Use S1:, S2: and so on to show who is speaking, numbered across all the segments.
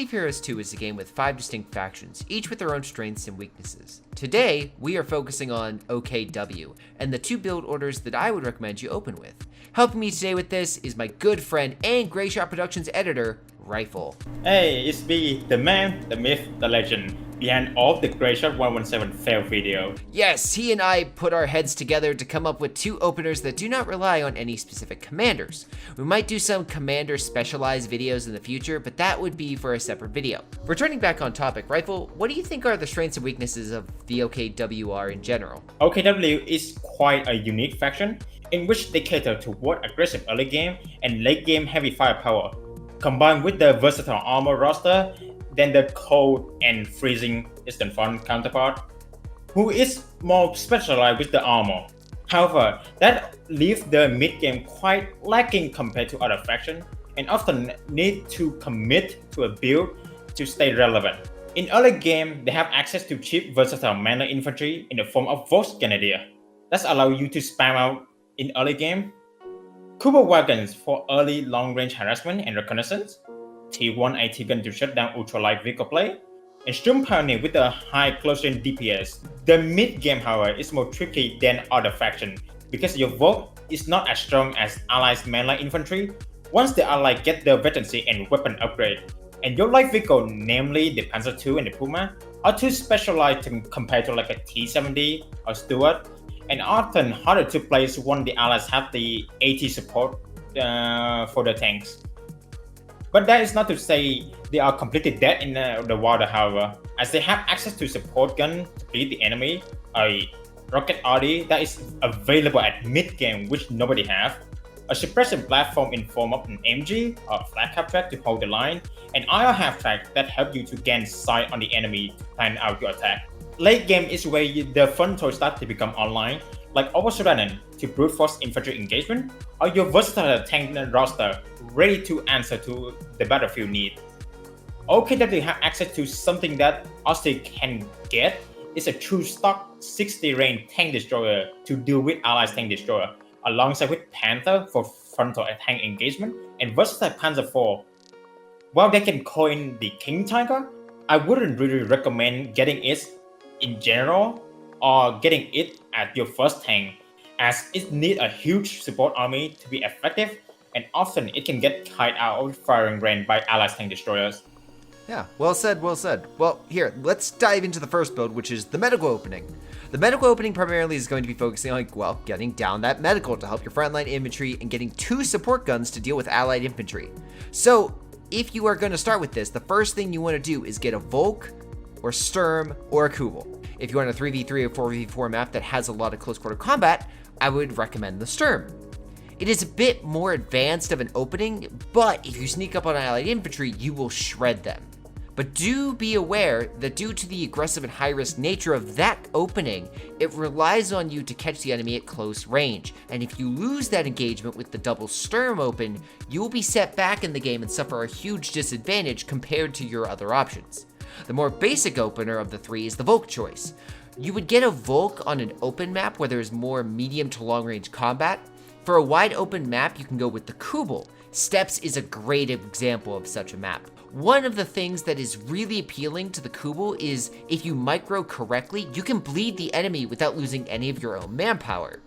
S1: of Heroes 2 is a game with 5 distinct factions, each with their own strengths and weaknesses. Today, we are focusing on OKW, and the 2 build orders that I would recommend you open with. Helping me today with this is my good friend and Greyshot Productions editor, Rifle.
S2: Hey, it's me, the man, the myth, the legend, behind all the Greyshot 117 fail video.
S1: Yes, he and I put our heads together to come up with 2 openers that do not rely on any specific commanders. We might do some commander specialized videos in the future, but that would be for a separate video. Returning back on topic, Rifle, what do you think are the strengths and weaknesses of the OKWR in general?
S2: OKW is quite a unique faction in which they cater toward aggressive early game and late game heavy firepower, combined with the versatile armor roster than the cold and freezing Eastern Front counterpart, who is more specialized with the armor. However, that leaves the mid-game quite lacking compared to other factions, and often need to commit to a build to stay relevant. In early game, they have access to cheap versatile melee infantry in the form of Volksgrenadier that allow you to spam out in early game, Kuba wagons for early long-range harassment and reconnaissance, T1 AT gun to shut down ultralight vehicle play, and Storm Pioneer with a high close-range DPS. The mid-game, however, is more tricky than other factions because your Volk is not as strong as Allies' melee infantry once the Allies get their veterancy and weapon upgrade, and your light vehicle, namely the Panzer II and the Puma, are too specialized compared to like a T-70 or Stuart, and often harder to place when the Allies have the AT support for the tanks. But that is not to say they are completely dead in the water, however, as they have access to support gun to beat the enemy, a rocket arty that is available at mid-game which nobody have, a suppression platform in form of an MG or flat half-track to hold the line, and IR half-track that help you to gain sight on the enemy to plan out your attack. Late game is where the fun toys start to become online, like Oberkommando to brute force infantry engagement, or your versatile tank roster ready to answer to the battlefield need. OKW have access to something that Austin can get is a true stock 60 range tank destroyer to deal with Allies tank destroyer, alongside with Panther for frontal tank engagement and versatile Panzer IV. While they can coin the King Tiger, I wouldn't really recommend getting it in general or getting it at your first tank, as it needs a huge support army to be effective, and often it can get kite out of firing range by Allies tank destroyers.
S1: Yeah, well said, well said. Well, here, let's dive into the first build, which is the medical opening. The medical opening primarily is going to be focusing on, well, getting down that medical to help your frontline infantry and getting 2 support guns to deal with allied infantry. So, if you are going to start with this, the first thing you want to do is get a Volk, or Sturm, or a Kubel. If you're on a 3v3 or 4v4 map that has a lot of close quarter combat, I would recommend the Sturm. It is a bit more advanced of an opening, but if you sneak up on allied infantry, you will shred them. But do be aware that due to the aggressive and high-risk nature of that opening, it relies on you to catch the enemy at close range, and if you lose that engagement with the double Sturm open, you will be set back in the game and suffer a huge disadvantage compared to your other options. The more basic opener of the 3 is the Volk choice. You would get a Volk on an open map where there is more medium to long range combat. For a wide open map, you can go with the Kubel. Steppes is a great example of such a map. One of the things that is really appealing to the Kubel is if you micro correctly, you can bleed the enemy without losing any of your own manpower.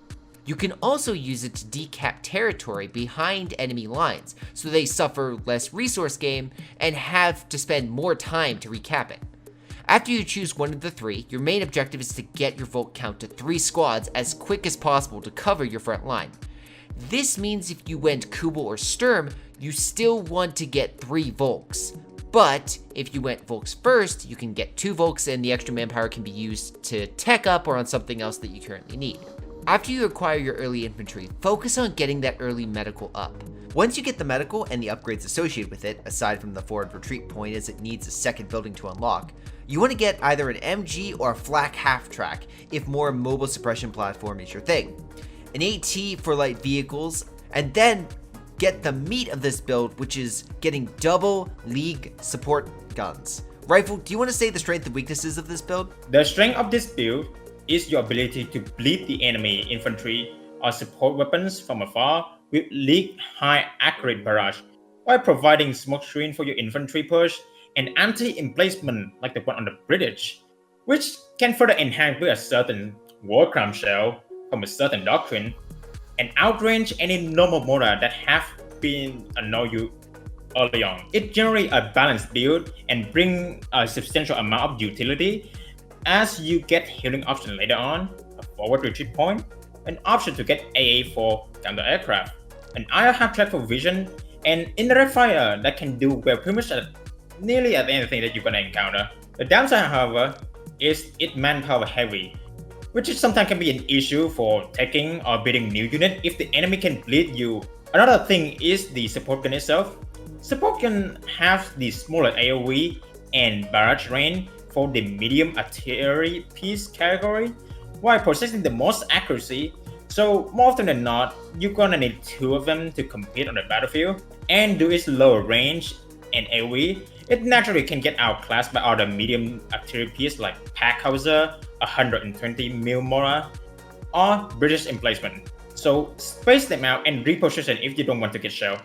S1: You can also use it to decap territory behind enemy lines, so they suffer less resource gain and have to spend more time to recap it. After you choose one of the 3, your main objective is to get your Volk count to 3 squads as quick as possible to cover your front line. This means if you went Kubel or Sturm, you still want to get 3 Volks. But if you went Volks first, you can get 2 Volks and the extra manpower can be used to tech up or on something else that you currently need. After you acquire your early infantry, focus on getting that early medical up. Once you get the medical and the upgrades associated with it, aside from the forward retreat point as it needs a second building to unlock, you want to get either an MG or a flak half-track if more mobile suppression platform is your thing, an AT for light vehicles, and then get the meat of this build, which is getting double league support guns. Rifle, do you want to say the strengths and weaknesses of this build?
S2: The strength of this build is your ability to bleed the enemy infantry or support weapons from afar with league high accurate barrage, while providing smoke screen for your infantry push and anti-emplacement like the one on the British, which can further enhance with a certain war crumb shell from a certain doctrine, and outrange any normal mortar that have been annoy you early on. It generates a balanced build and bring a substantial amount of utility as you get healing option later on, a forward retreat point, an option to get AA for counter-aircraft, an IR half-track for vision, and indirect fire that can do well pretty much nearly at anything that you're gonna encounter. The downside, however, is it manpower heavy, which is sometimes can be an issue for taking or beating new unit if the enemy can bleed you. Another thing is the support gun itself. Support gun have the smaller AoE and barrage range for the medium artillery piece category, while possessing the most accuracy. So more often than not, you're gonna need two of them to compete on the battlefield, and due to its lower range and AoE, it naturally can get outclassed by other medium artillery pieces like Packhauser, 120mm Mora, or British emplacement. So space them out and reposition if you don't want to get shelled.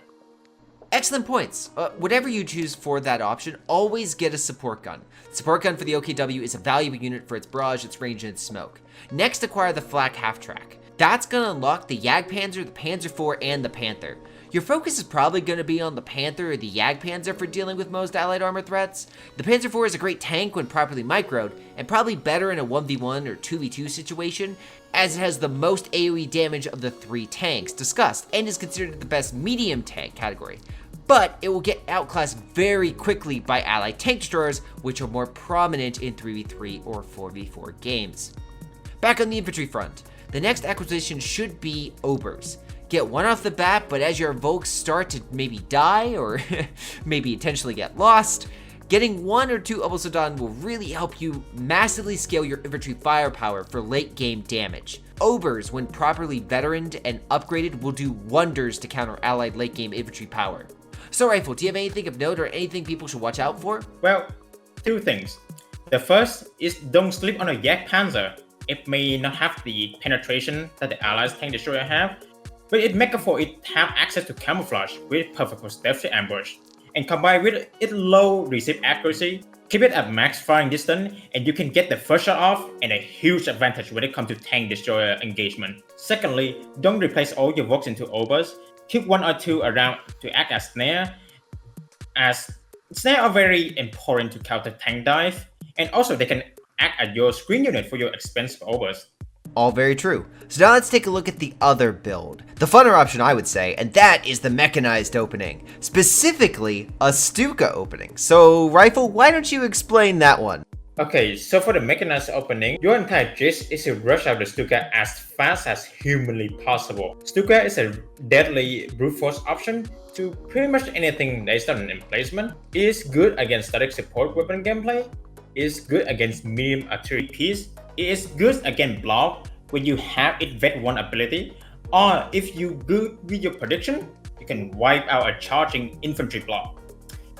S1: Excellent points. Whatever you choose for that option, always get a support gun. The support gun for the OKW is a valuable unit for its barrage, its range, and its smoke. Next, acquire the flak half-track. That's gonna unlock the Jagdpanzer, the Panzer IV, and the Panther. Your focus is probably going to be on the Panther or the Jagdpanzer for dealing with most allied armor threats. The Panzer IV is a great tank when properly microed, and probably better in a 1v1 or 2v2 situation, as it has the most AoE damage of the three tanks discussed, and is considered the best medium tank category. But it will get outclassed very quickly by allied tank destroyers, which are more prominent in 3v3 or 4v4 games. Back on the infantry front, the next acquisition should be Obers. Get one off the bat, but as your Volks start to maybe die or maybe intentionally get lost, getting one or two Oberkommando will really help you massively scale your infantry firepower for late game damage. Obers, when properly veteraned and upgraded, will do wonders to counter allied late game infantry power. So Rifle, do you have anything of note or anything people should watch out for?
S2: Well, two things. The first is don't sleep on a Jagdpanzer. It may not have the penetration that the allies tank destroyer have, but it makes for it have access to camouflage with perfect for stealthy ambush, and combined with its low receive accuracy, keep it at max firing distance, and you can get the first shot off and a huge advantage when it comes to tank destroyer engagement. Secondly, don't replace all your Vox into Obers. Keep one or two around to act as snare, as snare are very important to counter tank dive, and also they can act as your screen unit for your expensive Obers.
S1: All very true. So now let's take a look at the other build. The funner option, I would say, and that is the Mechanized opening. Specifically, a Stuka opening. So, Rifle, why don't you explain that one?
S2: Okay, so for the Mechanized opening, your entire gist is to rush out the Stuka as fast as humanly possible. Stuka is a deadly brute force option to pretty much anything that is not an emplacement. It is good against static support weapon gameplay. It is good against medium artillery piece. It is good against block when you have it vet 1 ability, or if you good with your prediction, you can wipe out a charging infantry block.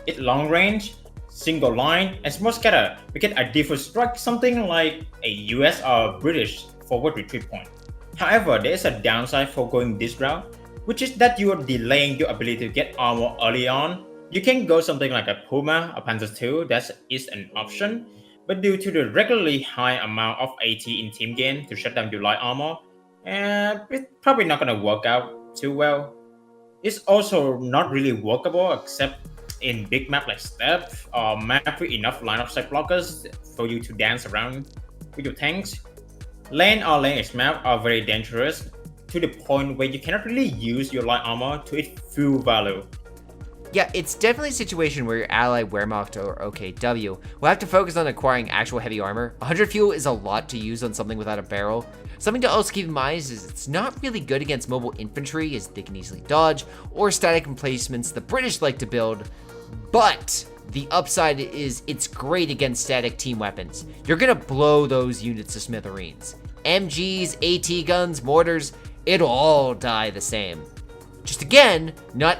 S2: It long range, single line, and small scatter. We get a default strike something like a US or British forward retreat point. However, there is a downside for going this route, which is that you are delaying your ability to get armor early on. You can go something like a Puma or Panzer II, that is an option. But due to the regularly high amount of AT in team game to shut down your light armor, it's probably not gonna work out too well. It's also not really workable except in big map like Steppe or map with enough line of sight blockers for you to dance around with your tanks. Lane or lane edge map are very dangerous to the point where you cannot really use your light armor to its full value.
S1: Yeah, it's definitely a situation where your ally Wehrmacht or OKW will have to focus on acquiring actual heavy armor. 100 fuel is a lot to use on something without a barrel. Something to also keep in mind is it's not really good against mobile infantry, as they can easily dodge, or static emplacements the British like to build, but the upside is it's great against static team weapons. You're gonna blow those units to smithereens. MGs, AT guns, mortars, it'll all die the same. Just again, not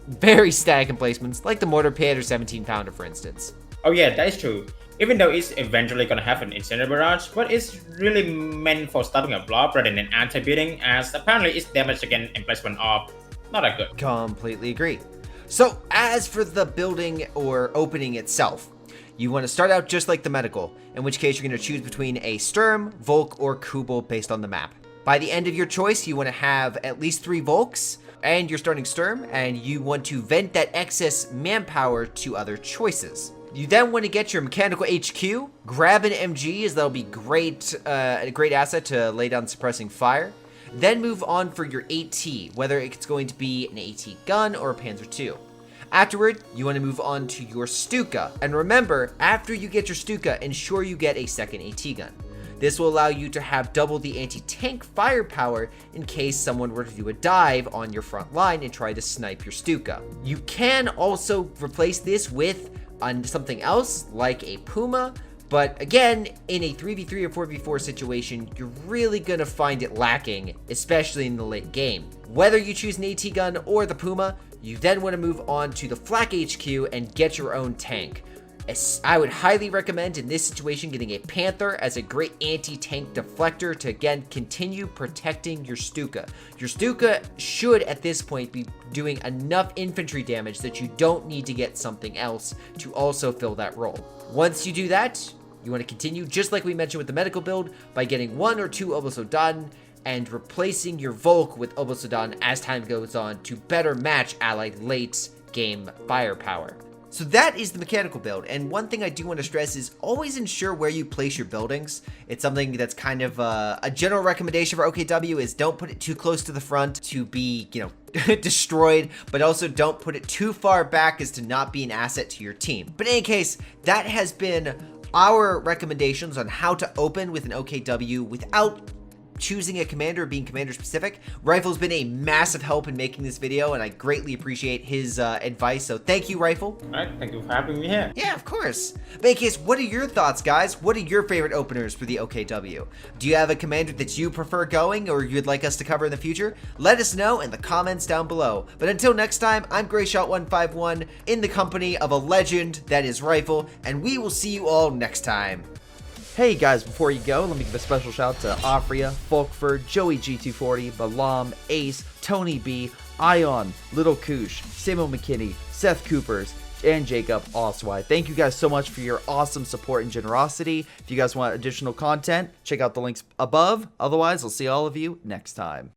S1: very static emplacements like the mortar pit or 17 pounder for instance.
S2: Oh yeah, that is true. Even though it's eventually gonna have an incendiary barrage, but it's really meant for stopping a blob rather than anti-beating, as apparently its damage against emplacement are not that good.
S1: Completely agree. So as for the building or opening itself, you want to start out just like the medical, in which case you're going to choose between a Sturm, Volk, or Kubel based on the map. By the end of your choice, you want to have at least 3 Volks, and you're starting Sturm, and you want to vent that excess manpower to other choices. You then want to get your mechanical HQ, grab an MG, as that'll be a great asset to lay down suppressing fire. Then move on for your AT, whether it's going to be an AT gun or a Panzer II. Afterward, you want to move on to your Stuka, and remember, after you get your Stuka, ensure you get a second AT gun. This will allow you to have double the anti-tank firepower in case someone were to do a dive on your front line and try to snipe your Stuka. You can also replace this with something else, like a Puma, but again, in a 3v3 or 4v4 situation, you're really going to find it lacking, especially in the late game. Whether you choose an AT gun or the Puma, you then want to move on to the Flak HQ and get your own tank. I would highly recommend in this situation getting a Panther as a great anti-tank deflector to again continue protecting your Stuka. Your Stuka should at this point be doing enough infantry damage that you don't need to get something else to also fill that role. Once you do that, you want to continue just like we mentioned with the medical build by getting 1 or 2 Oberkommando and replacing your Volk with Oberkommando as time goes on to better match allied late game firepower. So that is the mechanical build, and one thing I do want to stress is always ensure where you place your buildings. It's something that's kind of a general recommendation for OKW is don't put it too close to the front to be, destroyed, but also don't put it too far back as to not be an asset to your team. But in any case, that has been our recommendations on how to open with an OKW without choosing a commander or being commander specific. Rifle's been a massive help in making this video, and I greatly appreciate his advice, so thank you, Rifle.
S2: Alright, thank you for having me here.
S1: Yeah, of course. But in case, what are your thoughts, guys? What are your favorite openers for the OKW? Do you have a commander that you prefer going or you'd like us to cover in the future? Let us know in the comments down below. But until next time, I'm greyshot151 in the company of a legend that is Rifle, and we will see you all next time.
S3: Hey guys, before you go, let me give a special shout out to Aphyria, Folkvard, Joey G240, Balam, Ace, Tony B, Ion, Little Koosh, Samuel McKinney, Seth Coopers, and Jacob Oswald. Thank you guys so much for your awesome support and generosity. If you guys want additional content, check out the links above. Otherwise, I'll see all of you next time.